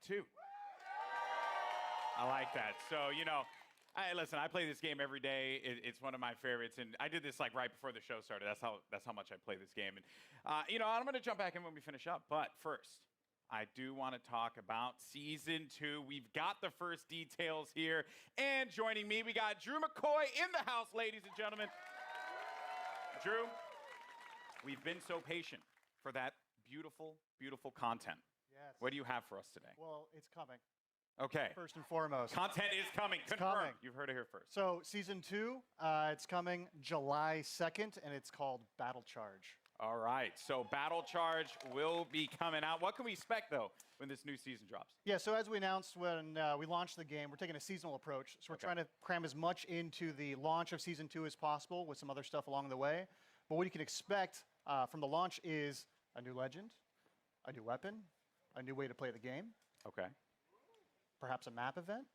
2. I like that. So, you know, listen, I play this game every day. It's one of my favorites, and I did this like right before the show started. That's how much I play this game. And you know, I'm going to jump back in when we finish up. But first, I do want to talk about season 2. We've got the first details here, and joining me, we got Drew McCoy in the house, ladies and gentlemen. Drew, we've been so patient for that beautiful, beautiful content. Yes. What do you have for us today? Well, it's coming. Okay. First and foremost. Content is coming. Confirmed. Coming. You've heard it here first. So season 2, it's coming July 2nd, and it's called Battle Charge. All right. So Battle Charge will be coming out. What can we expect, though, when this new season drops? Yeah, so as we announced when we launched the game, we're taking a seasonal approach. So we're trying to cram as much into the launch of season 2 as possible with some other stuff along the way. But what you can expect from the launch is a new legend, a new weapon, a new way to play the game. Okay. Perhaps a map event.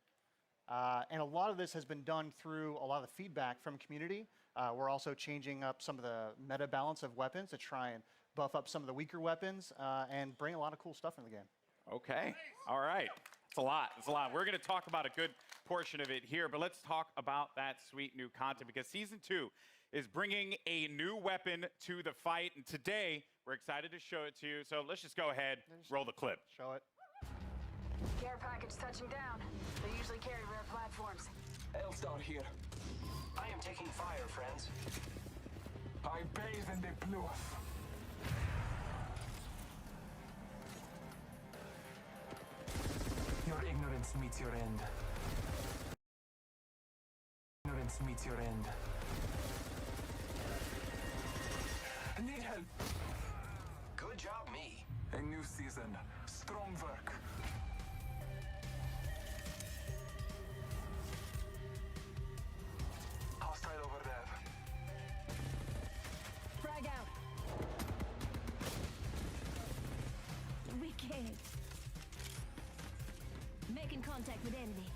And a lot of this has been done through a lot of the feedback from community. We're also changing up some of the meta balance of weapons to try and buff up some of the weaker weapons and bring a lot of cool stuff in the game. Okay. All right. It's a lot. It's a lot. We're going to talk about a good portion of it here, but let's talk about that sweet new content because season 2 is bringing a new weapon to the fight. And today, we're excited to show it to you. So let's just go ahead, roll the clip. Show it. Care package touching down. They usually carry rare platforms. Elstar here. I am taking fire, friends. I bathe in the blue. Your ignorance meets your end. Ignorance meets your end. I need help. Good job, me. A new season. Strong work. Hostile over there. Frag out. Wicked. Making contact with enemy.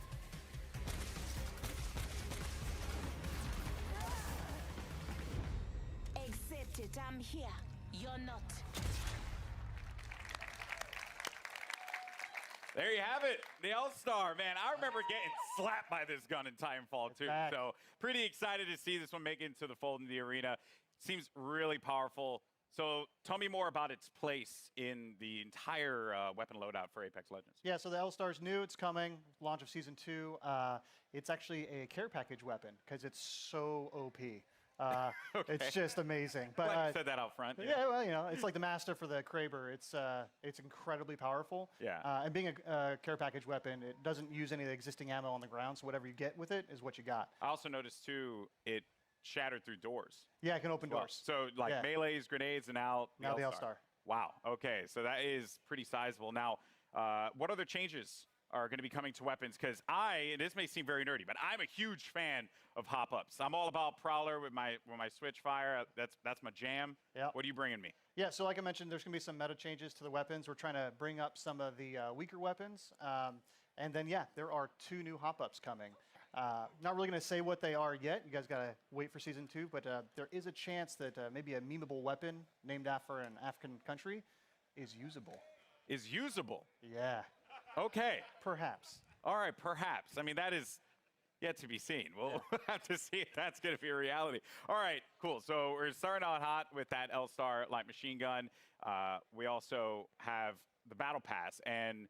Accept it, I'm here. You're not. There you have it, the L-Star, man. I remember getting slapped by this gun in Titanfall 2. back. So pretty excited to see this one make it into the fold in the arena. Seems really powerful. So tell me more about its place in the entire weapon loadout for Apex Legends. Yeah, so the L-Star's new. It's coming. Launch of season 2. It's actually a care package weapon because it's so OP. Okay. It's just amazing. But Glad you said that out front. yeah, well, you know, it's like the master for the Kraber. It's incredibly powerful. Yeah. And being a care package weapon, it doesn't use any of the existing ammo on the ground, so whatever you get with it is what you got. I also noticed, too, it shattered through doors. Yeah, it can open Well, doors. so like Yeah. melees, grenades, and now the Now the L-Star. L-Star. Wow. Okay, so that is pretty sizable. Now, what other changes are going to be coming to weapons? Because and this may seem very nerdy, but I'm a huge fan of hop-ups. I'm all about Prowler with my switch fire. That's my jam. Yep. What are you bringing me? Yeah, so like I mentioned, there's going to be some meta changes to the weapons. We're trying to bring up some of the weaker weapons. And then, yeah, there are 2 new hop-ups coming. Not really going to say what they are yet. You guys got to wait for season 2. But there is a chance that maybe a memeable weapon named after an African country is usable. Is usable. Yeah, Okay. perhaps. All right, perhaps. I mean, that is yet to be seen. We'll have to see if that's going to be a reality. All right, cool. So we're starting out hot with that L-Star light machine gun. We also have the Battle Pass. And,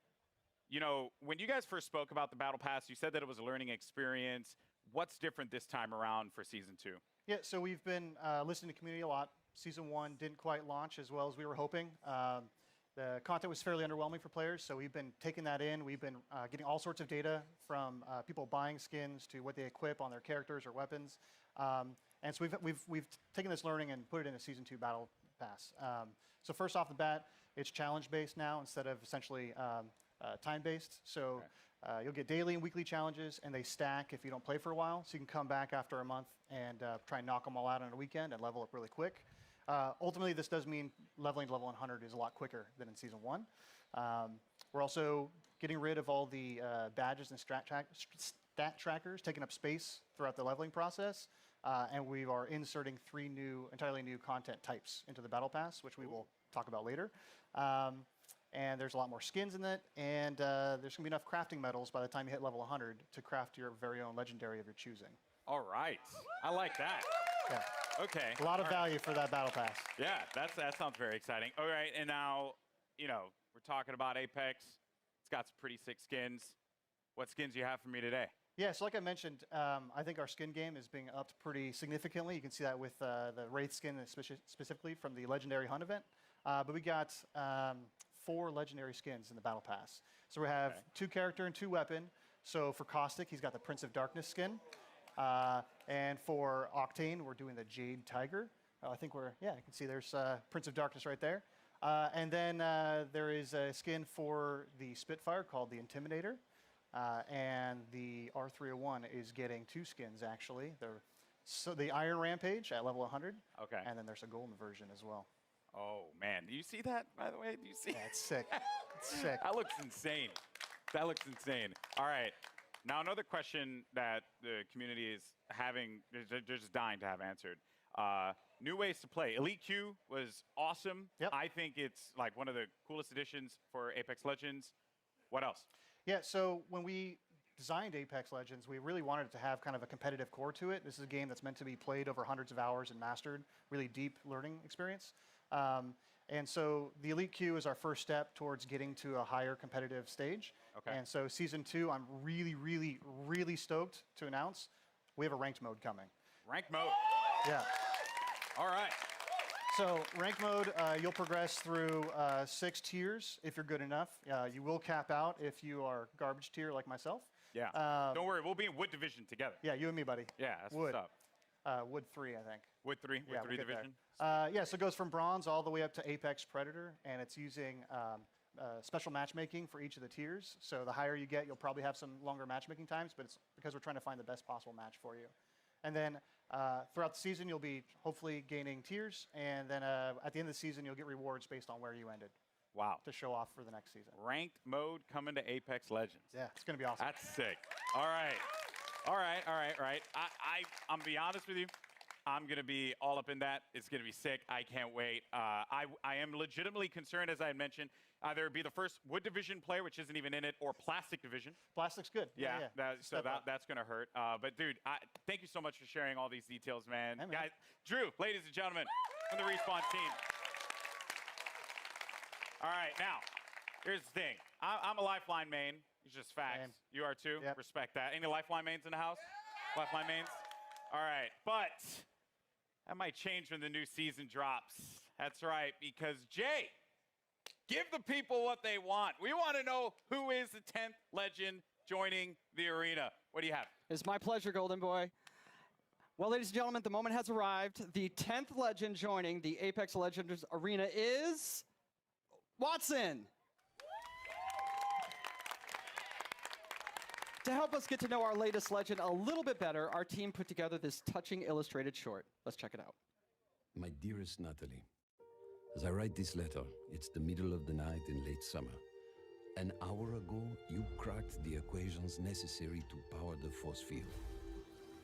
you know, when you guys first spoke about the Battle Pass, you said that it was a learning experience. What's different this time around for Season 2? Yeah, so we've been listening to community a lot. Season 1 didn't quite launch as well as we were hoping. The content was fairly underwhelming for players, so we've been taking that in. We've been getting all sorts of data from people buying skins to what they equip on their characters or weapons. And so we've taken this learning and put it in a Season 2 Battle Pass. So first off the bat, it's challenge-based now instead of essentially time-based. So you'll get daily and weekly challenges, and they stack if you don't play for a while. So you can come back after a month and try and knock them all out on a weekend and level up really quick. Ultimately, this does mean leveling to level 100 is a lot quicker than in Season 1. We're also getting rid of all the badges and stat trackers, taking up space throughout the leveling process. And we are inserting 3 entirely new content types into the Battle Pass, which we will talk about later. and there's a lot more skins in it, and there's going to be enough crafting metals by the time you hit level 100 to craft your very own legendary of your choosing. All right. I like that. Yeah. Okay. A lot of All right. value for that battle pass. Yeah, that sounds very exciting. All right, and now, we're talking about Apex. It's got some pretty sick skins. What skins do you have for me today? Yeah, so like I mentioned, I think our skin game is being upped pretty significantly. You can see that with the Wraith skin specifically from the Legendary Hunt event. But we got 4 legendary skins in the Battle Pass. So we have 2 character and 2 weapon. So for Caustic, he's got the Prince of Darkness skin. And for Octane, we're doing the Jade Tiger. I think you can see there's Prince of Darkness right there. And then there is a skin for the Spitfire called the Intimidator. And the R301 is getting 2 skins, actually. So the Iron Rampage at level 100. Okay. And then there's a golden version as well. Oh, man. Do you see that, by the way? Do you see? Yeah, it's sick. It's sick. That looks insane. That looks insane. All right. Now, another question that the community is having, they're just dying to have answered. New ways to play. Elite Q was awesome. Yep. I think it's like one of the coolest additions for Apex Legends. What else? Yeah, so when we designed Apex Legends, we really wanted it to have kind of a competitive core to it. This is a game that's meant to be played over hundreds of hours and mastered, really deep learning experience. And so the Elite Queue is our first step towards getting to a higher competitive stage. Okay. And so Season 2, I'm really, really, really stoked to announce we have a ranked mode coming. Ranked mode. Yeah. All right. So ranked mode, you'll progress through 6 tiers if you're good enough. You will cap out if you are garbage tier like myself. Yeah. Don't worry, we'll be in Wood Division together. Yeah, you and me, buddy. Yeah, that's Wood. what's up. Wood 3, I think. Wood 3? Yeah, Wood 3 we'll get Division? there. Yeah, so it goes from bronze all the way up to Apex Predator, and it's using special matchmaking for each of the tiers. So the higher you get, you'll probably have some longer matchmaking times, but it's because we're trying to find the best possible match for you. And then throughout the season, you'll be hopefully gaining tiers, and then at the end of the season, you'll get rewards based on where you ended. Wow. To show off for the next season. Ranked mode coming to Apex Legends. Yeah, it's going to be awesome. That's sick. All right. All right. I'm gonna be honest with you. I'm going to be all up in that. It's going to be sick. I can't wait. I am legitimately concerned, as I had mentioned, either be the first Wood Division player, which isn't even in it, or Plastic Division. Plastic's good. Yeah. That's going to hurt. But, dude, thank you so much for sharing all these details, man. Hey, man. Guys, Drew, ladies and gentlemen, from the Respawn team. All right, now, here's the thing. I'm a Lifeline main. It's just facts. Same. You are too? Yep. Respect that. Any Lifeline mains in the house? Lifeline mains? All right, but that might change when the new season drops. That's right, because Jay, give the people what they want. We want to know who is the 10th legend joining the arena. What do you have? It's my pleasure, Golden Boy. Well, ladies and gentlemen, the moment has arrived. The 10th legend joining the Apex Legends arena is Watson. To help us get to know our latest legend a little bit better, our team put together this touching illustrated short. Let's check it out. My dearest Natalie, as I write this letter, it's the middle of the night in late summer. An hour ago, you cracked the equations necessary to power the force field.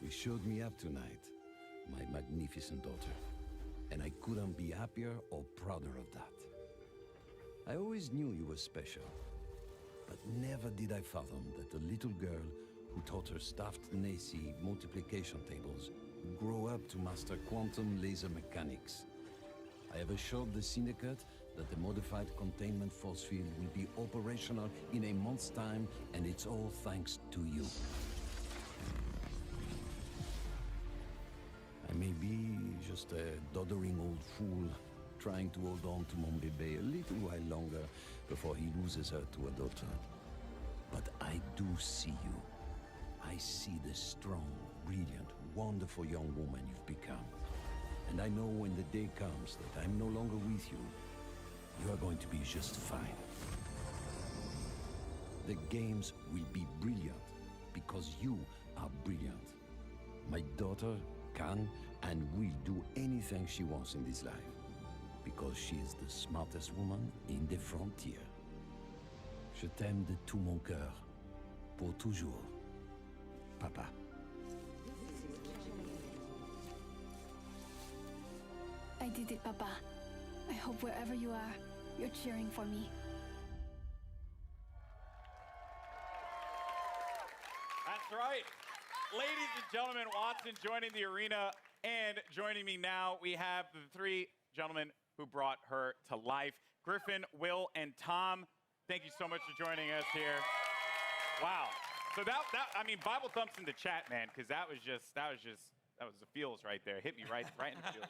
You showed me up tonight, my magnificent daughter, and I couldn't be happier or prouder of that. I always knew you were special, but never did I fathom that the little girl who taught her staffed Nazi multiplication tables would grow up to master quantum laser mechanics. I have assured the Syndicate that the modified containment force field will be operational in a month's time, and it's all thanks to you. I may be just a doddering old fool trying to hold on to mon bébé a little while longer before he loses her to a daughter. But I do see you. I see the strong, brilliant, wonderful young woman you've become. And I know when the day comes that I'm no longer with you, you are going to be just fine. The games will be brilliant because you are brilliant. My daughter can and will do anything she wants in this life because she is the smartest woman in the frontier. Je t'aime de tout mon cœur, pour toujours, Papa. I did it, Papa. I hope wherever you are, you're cheering for me. That's right. Ladies and gentlemen, Watson joining the arena. And joining me now, we have the three gentlemen who brought her to life. Griffin, Will, and Tom, thank you so much for joining us here. Wow. So I mean, Bible thumps in the chat, man, because that was the feels right there. Hit me right in the feels.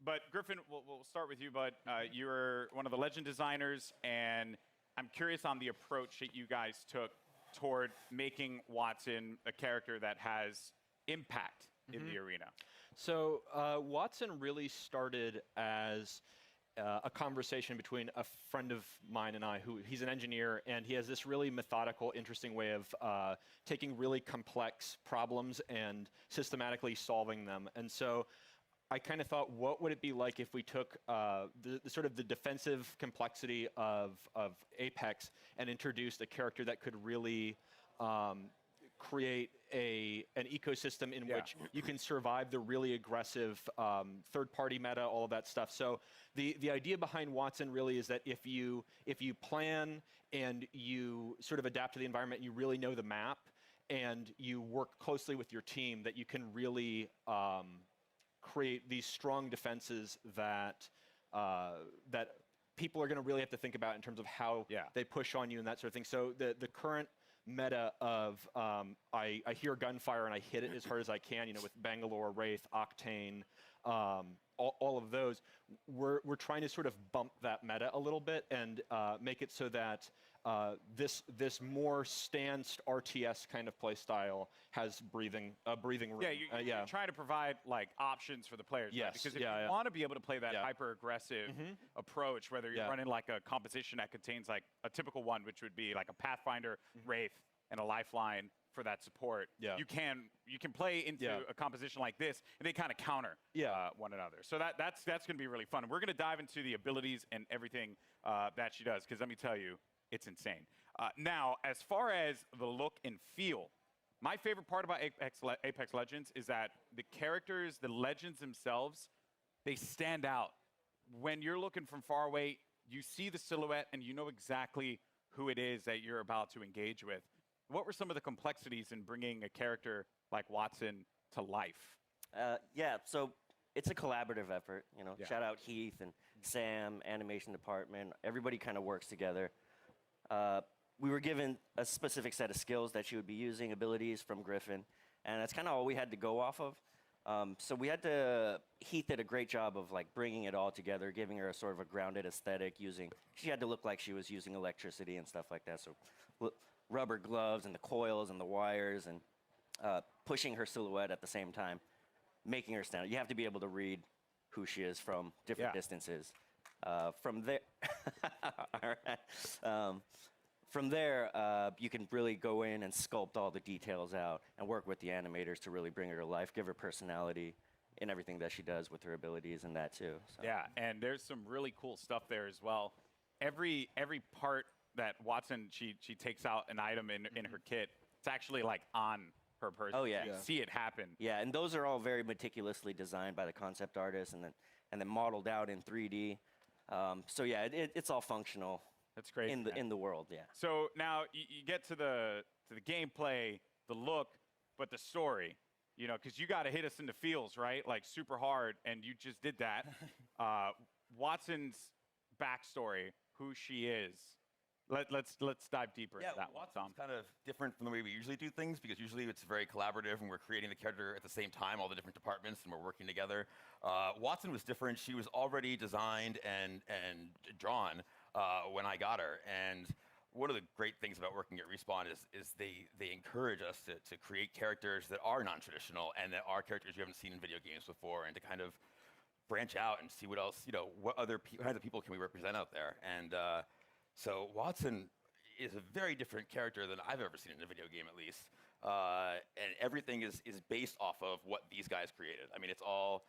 But Griffin, we'll start with you, bud. You're one of the legend designers, and I'm curious on the approach that you guys took toward making Watson a character that has impact in the arena. So Watson really started as a conversation between a friend of mine and I, who he's an engineer, and he has this really methodical, interesting way of taking really complex problems and systematically solving them. And so I kind of thought, what would it be like if we took the sort of the defensive complexity of Apex and introduced a character that could really create an ecosystem in which you can survive the really aggressive third-party meta, all of that stuff. So the idea behind Watson really is that if you plan and you sort of adapt to the environment, you really know the map, and you work closely with your team, that you can really create these strong defenses that that people are going to really have to think about in terms of how they push on you and that sort of thing. So the current meta of I hear gunfire and I hit it as hard as I can, with Bangalore, Wraith, Octane, all of those, we're trying to sort of bump that meta a little bit and make it so that this more stanced RTS kind of play style has breathing room. Yeah, you're trying to provide like options for the players. Yes. Right? Because if you want to be able to play that hyper aggressive approach, whether you're running like a composition that contains like a typical one, which would be like a Pathfinder, Wraith, and a Lifeline for that support, you can play into a composition like this, and they kind of counter one another. So that's going to be really fun. And we're going to dive into the abilities and everything that she does, because let me tell you, it's insane. Now, as far as the look and feel, my favorite part about Apex Legends is that the characters, the legends themselves, they stand out. When you're looking from far away, you see the silhouette and you know exactly who it is that you're about to engage with. What were some of the complexities in bringing a character like Watson to life? So it's a collaborative effort. Shout out Heath and Sam, animation department. Everybody kind of works together. We were given a specific set of skills that she would be using, abilities from Griffin, and that's kind of all we had to go off of. So we had to, Heath did a great job of like bringing it all together, giving her a sort of a grounded aesthetic, she had to look like she was using electricity and stuff like that. So rubber gloves and the coils and the wires, and pushing her silhouette at the same time, making her stand out. You have to be able to read who she is from different distances. From there, all right. From there, you can really go in and sculpt all the details out and work with the animators to really bring her to life, give her personality in everything that she does with her abilities and that too. So. Yeah, and there's some really cool stuff there as well. Every part that Watson, she takes out an item in her kit, it's actually like on her person. Oh yeah. You see it happen. Yeah, and those are all very meticulously designed by the concept artist and then modeled out in 3D. So yeah, it's all functional. That's great. In the world, yeah. So now you get to the gameplay, the look, but the story, because you got to hit us in the feels, right? Like super hard, and you just did that. Watson's backstory, who she is. Let's dive deeper into that one, Tom. Watson's kind of different from the way we usually do things, because usually it's very collaborative and we're creating the character at the same time, all the different departments, and we're working together. Watson was different. She was already designed and drawn when I got her. And one of the great things about working at Respawn is they encourage us to create characters that are non-traditional and that are characters you haven't seen in video games before, and to kind of branch out and see what else, what other kinds of people can we represent out there. And so Watson is a very different character than I've ever seen in a video game, at least. And everything is based off of what these guys created. I mean, it's all,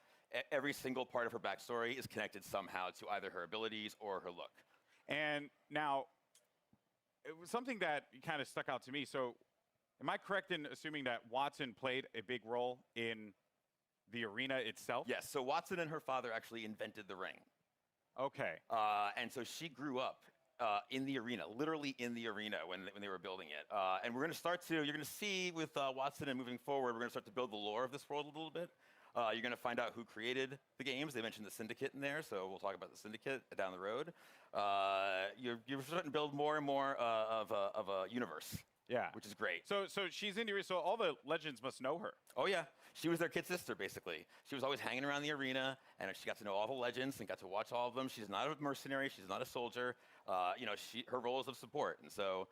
every single part of her backstory is connected somehow to either her abilities or her look. And now, it was something that kind of stuck out to me. So, am I correct in assuming that Watson played a big role in the arena itself? Yes, so Watson and her father actually invented the ring. Okay. And so she grew up in the arena, literally in the arena when they were building it. And we're going to start to, you're going to see with Watson and moving forward, we're going to start to build the lore of this world a little bit. You're going to find out who created the games. They mentioned the Syndicate in there, so we'll talk about the Syndicate down the road. You're starting to build more and more of a universe. Yeah. Which is great. So she's in the, so all the legends must know her. Oh, yeah. She was their kid sister, basically. She was always hanging around the arena, and she got to know all the legends and got to watch all of them. She's not a mercenary. She's not a soldier. Her role is of support. And so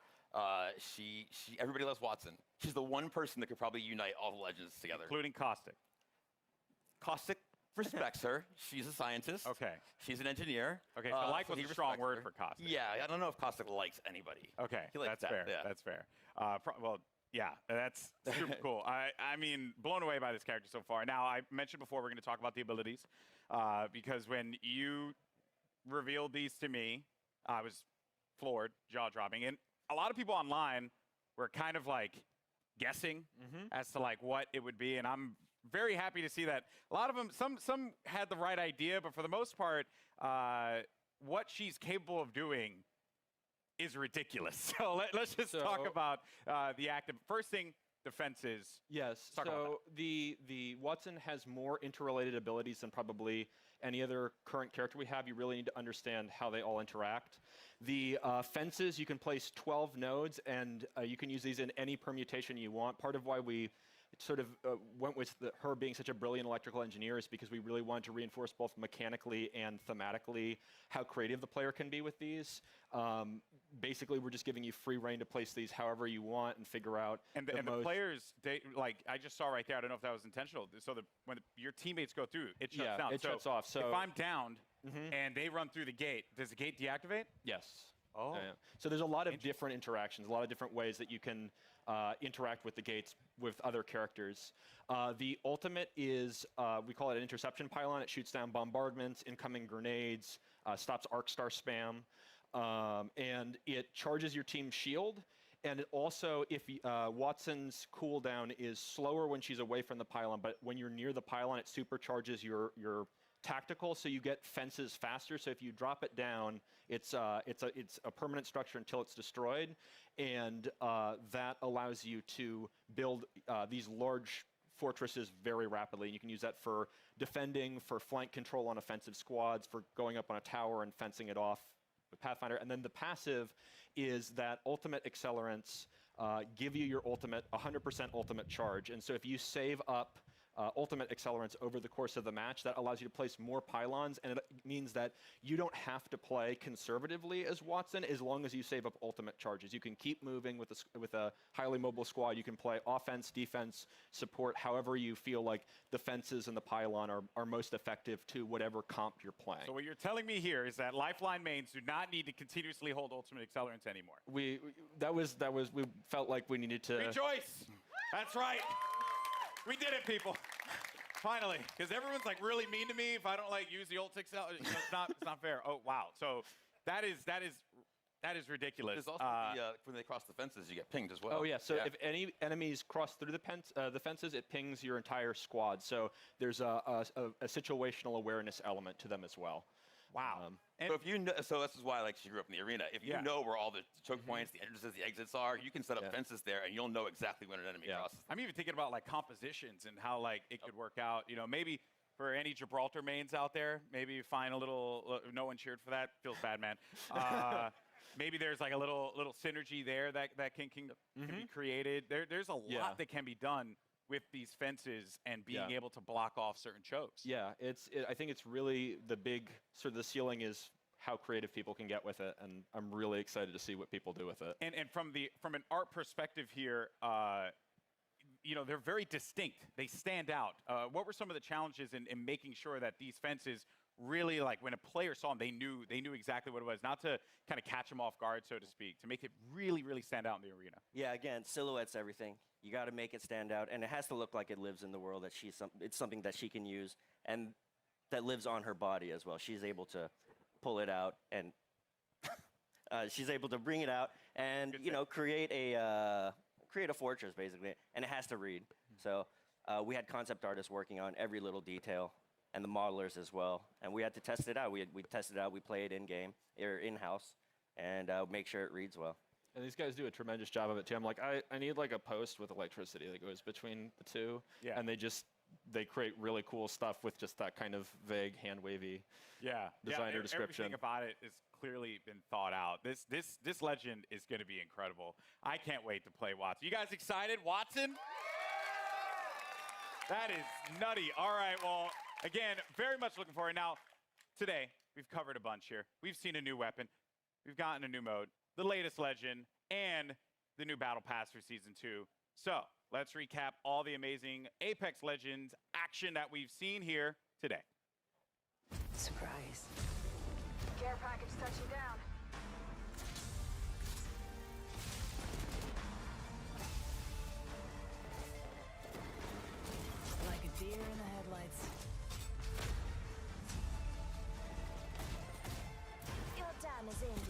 everybody loves Watson. She's the one person that could probably unite all the legends together. Including Caustic. Caustic respects her. She's a scientist. Okay. She's an engineer. Okay, so like was he a strong respects word her. for Caustic. Yeah, I don't know if Caustic likes anybody. Okay, He likes that's that, fair. yeah. That's fair. Well, yeah, that's super cool. I mean, blown away by this character so far. Now, I mentioned before we're going to talk about the abilities because when you revealed these to me, I was floored, jaw-dropping. And a lot of people online were kind of like guessing as to like what it would be, and I'm very happy to see that a lot of them, some had the right idea, but for the most part, what she's capable of doing is ridiculous. So let's just talk about the active. First thing, defenses. Yes. So the Watson has more interrelated abilities than probably any other current character we have. You really need to understand how they all interact. The fences, you can place 12 nodes, and you can use these in any permutation you want. Part of why we sort of went with her being such a brilliant electrical engineer is because we really wanted to reinforce both mechanically and thematically how creative the player can be with these. Basically, we're just giving you free reign to place these however you want and figure out. And the players, like I just saw right there, I don't know if that was intentional. So when your teammates go through, it shuts down. It shuts off. So if I'm downed and they run through the gate, does the gate deactivate? Yes. Oh. Yeah. So there's a lot of different interactions, a lot of different ways that you can interact with the gates with other characters. The ultimate is, we call it an interception pylon. It shoots down bombardments, incoming grenades, stops arc star spam, and it charges your team's shield. And it also, if Watson's cooldown is slower when she's away from the pylon, but when you're near the pylon, it supercharges your tactical, so you get fences faster. So if you drop it down, it's a permanent structure until it's destroyed, and that allows you to build these large fortresses very rapidly. And you can use that for defending, for flank control on offensive squads, for going up on a tower and fencing it off with Pathfinder. And then the passive is that ultimate accelerants give you your ultimate 100% ultimate charge. And so if you save up ultimate accelerants over the course of the match, that allows you to place more pylons, and it means that you don't have to play conservatively as Watson as long as you save up ultimate charges. You can keep moving with a highly mobile squad. You can play offense, defense, support, however you feel like the fences and the pylon are most effective to whatever comp you're playing. So what you're telling me here is that Lifeline mains do not need to continuously hold ultimate accelerants anymore. We felt like we needed to rejoice. That's right. We did it, people. Finally, because everyone's like really mean to me if I don't like use the ult accelerant. It's not fair. Oh wow. So that is ridiculous. There's also when they cross the fences, you get pinged as well. Oh yeah. So if any enemies cross through the fences, it pings your entire squad. So there's a situational awareness element to them as well. Wow. So if you know, so this is why she grew up in the arena. If you know where all the choke points, the entrances, the exits are, you can set up fences there, and you'll know exactly when an enemy crosses. I'm even thinking about compositions and how it could work out. You know, maybe for any Gibraltar mains out there, maybe find a little. No one cheered for that. Feels bad, man. Maybe there's a little synergy there that can be created. There's a lot that can be done with these fences and being able to block off certain chokes. Yeah, I think it's really the big sort of the ceiling is how creative people can get with it, and I'm really excited to see what people do with it. And from an art perspective here, they're very distinct. They stand out. What were some of the challenges in making sure that these fences really, when a player saw them, they knew exactly what it was, not to kind of catch them off guard, so to speak, to make it really, really stand out in the arena? Yeah, again, silhouette's everything. You got to make it stand out, and it has to look like it lives in the world, that it's something that she can use, and that lives on her body as well. She's able to pull it out, and she's able to bring it out, and create a fortress basically, and it has to read. So we had concept artists working on every little detail, and the modelers as well, and we had to test it out. We tested it out. We played in game or in house, and make sure it reads well. And these guys do a tremendous job of it too. I'm like, I need like a post with electricity that goes between the two. Yeah. And they create really cool stuff with just that kind of vague, hand wavy designer description. Everything about it has clearly been thought out. This legend is going to be incredible. I can't wait to play Watson. You guys excited? Watson? That is nutty. All right, well, again, very much looking forward. Now, today, we've covered a bunch here. We've seen a new weapon. We've gotten a new mode, the latest legend, and the new Battle Pass for Season 2. So, let's recap all the amazing Apex Legends action that we've seen here today. Surprise. Care package touching down. Like a deer in the headlights. Your time is ended.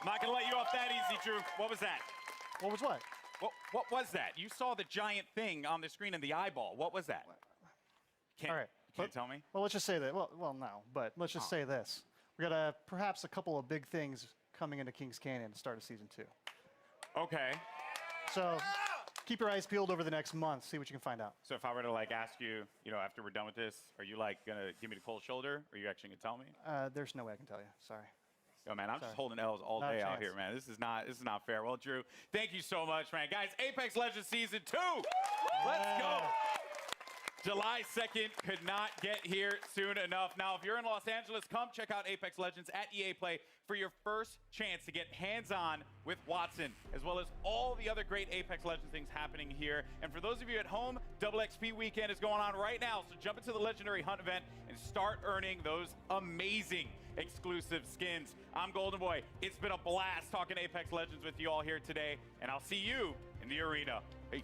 I'm not going to let you off that easy, Drew. What was that? What was what? What was that? You saw the giant thing on the screen in the eyeball. What was that? All right. You can't tell me? Well, let's just say that. Well, no, but let's just say this. We got perhaps a couple of big things coming into Kings Canyon at the start of Season 2. Okay. So keep your eyes peeled over the next month. See what you can find out. So if I were to like ask you, after we're done with this, are you like going to give me the cold shoulder? Or are you actually going to tell me? There's no way I can tell you. Sorry. Yo, man, I'm just holding L's all Not a day out chance. here, man. This is not fair. Well, Drew, thank you so much, man. Guys, Apex Legends Season 2. Let's go. July 2nd could not get here soon enough. Now, if you're in Los Angeles, come check out Apex Legends at EA Play for your first chance to get hands-on with Watson, as well as all the other great Apex Legends things happening here. And for those of you at home, Double XP Weekend is going on right now, so jump into the Legendary Hunt event and start earning those amazing exclusive skins. I'm Golden Boy. It's been a blast talking Apex Legends with you all here today, and I'll see you in the arena. Peace.